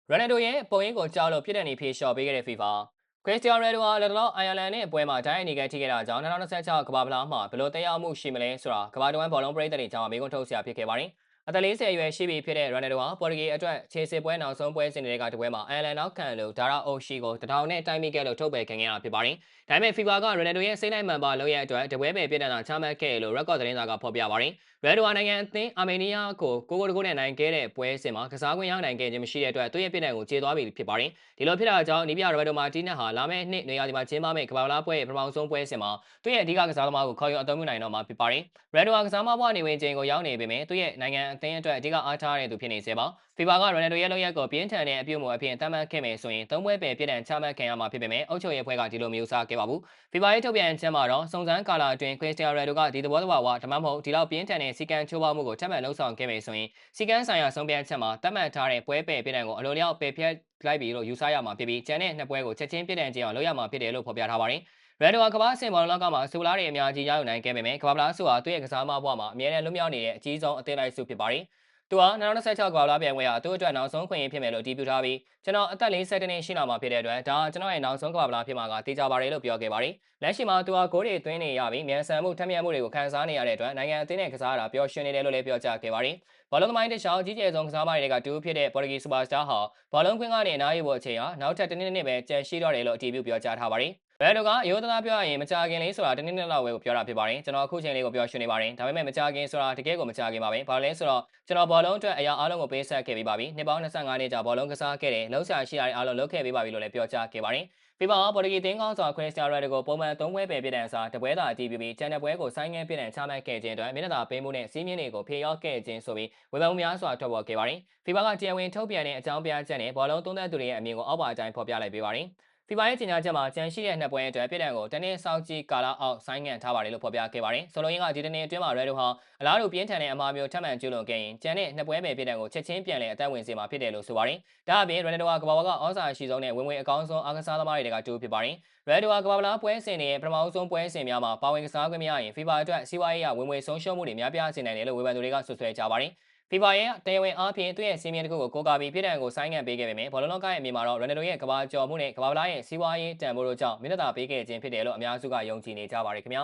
ရိုနယ်ဒိုရဲ့ပုံရိပ်ကိုကြောက်လို့ပြစ်ဒဏ်နေဖြေလျှော်ပေးခဲ့တဲ့ FIFA ခရစ္စတီယာနိုရိုနယ်ဒိုဟာလက်တလောအိုင်ယာလန်နဲ့အပွဲမှာဒိုင်းအနေနဲ့ထိခဲ့တာကြောင့်2026ကမ္ဘာဖလားမှာဘယ်လိုတက်ရောက်မှုရှိမလဲဆိုတာကမ္ဘာတဝန်းဘောလုံးပရိသတ်တွေကြားမှာမေးခွန်းထုတ်စရာဖြစ်ခဲ့ပါတယ်။အသက်40အရွယ်ရှိပြီဖြစ်တဲ့ရိုနယ်ဒိုဟာပေါ်တူဂီအတွက်ခြေစစ်ပွဲနောက်ဆုံးပွဲစဉ်တွေကတပွဲမှာအိုင်ယာလန်နောက်ခံလို့ဒါရာအိုရှိကိုတထောင်နဲ့တိုက်မိခဲ့လို့ထုတ်ပယ်ခံခဲ့ရတာဖြစ်ပါတယ်။ဒါပေမဲ့ FIFA ကရိုနယ်ဒိုရဲ့စိတ်လိုက်မှန်ပါလို့ရဲ့အတွက်တပွဲပဲပြစ်ဒဏ်သာချမှတ်ခဲ့လို့ record သတင်းစာကဖော်ပြပါတယ်။ရိုနယ်ဒိုဟာနိုင်ငံအသင်းအာမေးနီးယားကို9-9နဲ့နိုင်ခဲ့တဲ့ပွဲစဉ်မှာကစားခွင့်ရနိုင်ခဲ့ခြင်းမရှိတဲ့အတွက်သူ့ရဲ့ပြစ်ဒဏ်ကိုကျေသွားပြီဖြစ်ပါတယ်။ဒီလိုဖြစ်တာကြောင့်နီးပြရိုဘယ်တိုမာတီးနက်ဟာလာမယ့်နှစ်နေရာဒီမှာကျင်းပမယ့်ကမ္ဘာလားပွဲရဲ့ပထမဆုံးပွဲစဉ်မှာသူ့ရဲ့အဓိကကစားသမားကိုခေါ်ယူအသုံးပြုနိုင်တော့မှာဖြစ်ပါတယ်။ရိုနယ်ဒိုဟာကစားမဘွားနေဝင်ချိန်ကိုရောက်နေပေမဲ့သူ့ရဲ့နိုင်ငံအသင်းအတွက်အဓိကအားထားတဲ့သူဖြစ်နေစေပါ။ FIFA ကရိုနယ်ဒိုရဲ့လုပ်ရက်ကိုပြင်းထန်တဲ့အပြုအမူအဖြစ်သတ်မှတ်ခဲ့မယ်ဆိုရင်သုံးပွဲပယ်ပြစ်ဒဏ်ချမှတ်ခံရမှာဖြစ်ပေမဲ့အုပ်ချုပ်ရေးအဖွဲ့ကဒီလိုမျိုးစားခဲ့ပါဘူး။ FIFA ရဲ့ထုတ်ပြန်ချက်မှာတော့စုံစမ်းကာလအတွင်းခရစ္စတီယာနိုရိုနယ်ဒိုကဒီသဘောတဘာဝဒါမှမဟုတ်ဒီလောက်ပြင်းထန်တဲ့စီကံချိုးဖောက်မှုကိုထပ်မံလှုံ့ဆော်ခဲ့မယ်ဆိုရင်စီကံဆိုင်ရာဆုံးဖြတ်ချက်မှာသတ်မှတ်ထားတဲ့ပွဲပယ်ပြစ်ဒဏ်ကိုအလိုလျောက်ပယ်ဖျက်လိုက်ပြီလို့ယူဆရမှာဖြစ်ပြီးကျန်တဲ့နှစ်ပွဲကိုချက်ချင်းပြစ်ဒဏ်ကျအောင်လုပ်ရမှာဖြစ်တယ်လို့ဖော်ပြထားပါတယ်။ရန်ဒိုဟာကမ္ဘာ့အဆင့်ဘောလုံးလောကမှာစူလားတွေအများကြီးရယူနိုင်ခဲ့ပေမဲ့ကမ္ဘာလားဆိုဟာသူ့ရဲ့ကစားမဘွားမှာအမြဲတမ်းလွတ်မြောက်နေတဲ့အကြီးဆုံးအသင်းလိုက်စုဖြစ်ပါတယ်။သူဟာ2026ကမ္ဘာလားပြိုင်ပွဲဟာသူ့အတွက်နောက်ဆုံးခွင့်ရဖြစ်မယ်လို့အတည်ပြုထားပြီးကျွန်တော်အသက်42နှစ်ရှိလာမှာဖြစ်တဲ့အတွက်ဒါကျွန်တော်ရဲ့နောက်ဆုံးကမ္ဘာလားဖြစ်မှာကတေချာပါတယ်လို့ပြောခဲ့ပါတယ်။လက်ရှိမှာသူဟာဂိုးတွေသွင်းနေရပြီးမြန်ဆန်မှုထက်မြက်မှုတွေကိုခံစားနေရတဲ့အတွက်နိုင်ငံအသင်းနဲ့ကစားတာပျော်ရွှင်နေတယ်လို့လည်းပြောကြားခဲ့ပါတယ်။ဘောလုံးသမိုင်းတစ်လျှောက်ကြီးကျယ်ဆုံးကစားမတွေကတူဖြစ်တဲ့ပေါ်တူဂီစူပါစတာဟာဘောလုံးခွင်းကနေအနားယူဖို့အချိန်ဟာနောက်ထပ်တစ်နှစ်ပဲကျန်ရှိတော့တယ်လို့အတည်ပြုပြောကြားထားပါတယ်။ဘယ်လိုကအယိုးသားပြောရရင်မကြခင်လေးဆိုတာတစ်နှစ်လောက်ပဲကိုပြောတာဖြစ်ပါတယ်ကျွန်တော်အခုချိန်လေးကိုပြောရွှင်နေပါတယ်ဒါပေမဲ့မကြခင်ဆိုတာတကယ်ကိုမကြခင်ပါပဲဘာလို့လဲဆိုတော့ကျွန်တော်ဘောလုံးအတွက်အရာအားလုံးကိုပေးဆက်ခဲ့ပေးပါပြီနှစ်ပေါင်း25နှစ်ကြာဘောလုံးကစားခဲ့တယ်လှုပ်ရှားရှိရတဲ့အားလုံးလုပ်ခဲ့ပေးပါပြီလို့လည်းပြောကြားခဲ့ပါတယ်FIFA ပေါ်တူဂီတင်းကောင်းဆောင်ခရစ္စတီယာနိုရိုနယ်ဒိုကိုပုံမှန်3ပွဲပဲပြည်တန်စာတပွဲသာအတည်ပြုပြီးကျန်တဲ့ပွဲကိုဆိုင်းငံပြည်တန်ချမှတ်ခဲ့ခြင်းအတွက်မျက်နှာသာပေးမှုနဲ့စီးမြင့်တွေကိုဖေရောက်ခဲ့ခြင်းဆိုပြီးဝေဖန်မှုများစွာထွက်ပေါ်ခဲ့ပါတယ်။ FIFA ကတရားဝင်ထုတ်ပြန်တဲ့အကြောင်းပြချက်နဲ့ဘောလုံးသုံးသက်သူတွေရဲ့အမြင်ကိုအောက်ပါအတိုင်းဖော်ပြလိုက်ပေးပါတယ်။ FIFA ရဲ့ကြေညာချက်မှာကြန့်ရှိတဲ့နှစ်ပွဲအတွက်ပြည်တန်ကိုတနည်းစောင့်ကြည့်ကာလအောက်ဆိုင်းငံထားပါတယ်လို့ဖော်ပြခဲ့ပါတယ်။ဆိုလိုရင်းကဒီတနေ့အတွင်းမှာရဲဒိုဟာအလားတူပြင်းထန်တဲ့အမှားမျိုးထပ်မံကျူးလွန်ခဲ့ရင်ကျန်တဲ့နှစ်ပွဲပဲပြည်တန်ကိုချက်ချင်းပြန်လည်အသက်ဝင်စေမှာဖြစ်တယ်လို့ဆိုပါတယ်။ဒါအပြင်ရဲဒိုဟာကမ္ဘာပေါ်ကဩဇာအရှိဆုံးနဲ့ဝင်ငွေအကောင်းဆုံးအားကစားသမားတွေကတူဖြစ်ပါတယ်။ရဲဒိုဟာကမ္ဘာလားပွဲစဉ်တွေရဲ့ပထမဆုံးပွဲစဉ်များမှာပါဝင်ကစားခွင့်မရရင် FIFA အတွက်စီးပွားရေးအရဝင်ငွေဆုံးရှုံးမှုတွေများပြားစေနိုင်တယ်လို့ဝေဖန်သူတွေကဆွဆွဲကြပါတယ်။ FIFA ရဲ့တရားဝင်အားဖြင့်သူ့ရဲ့စီးမြင်တစ်ခုကိုကိုးကားပြီးပြည်ထောင်ကိုဆိုင်းငံ့ပေးခဲ့ပေမဲ့ဘောလုံးလောကရဲ့အမြင်မှာတော့ရိုနယ်ဒိုရဲ့ကမ္ဘာကျော်မှုနဲ့ကမ္ဘာဖလားရဲ့စီးပွားရေးတန်ဖိုးတို့ကြောင့်မျက်နှာသာပေးခဲ့ခြင်းဖြစ်တယ်လို့အများစုကယုံကြည်နေကြပါတယ်ခင်ဗျာ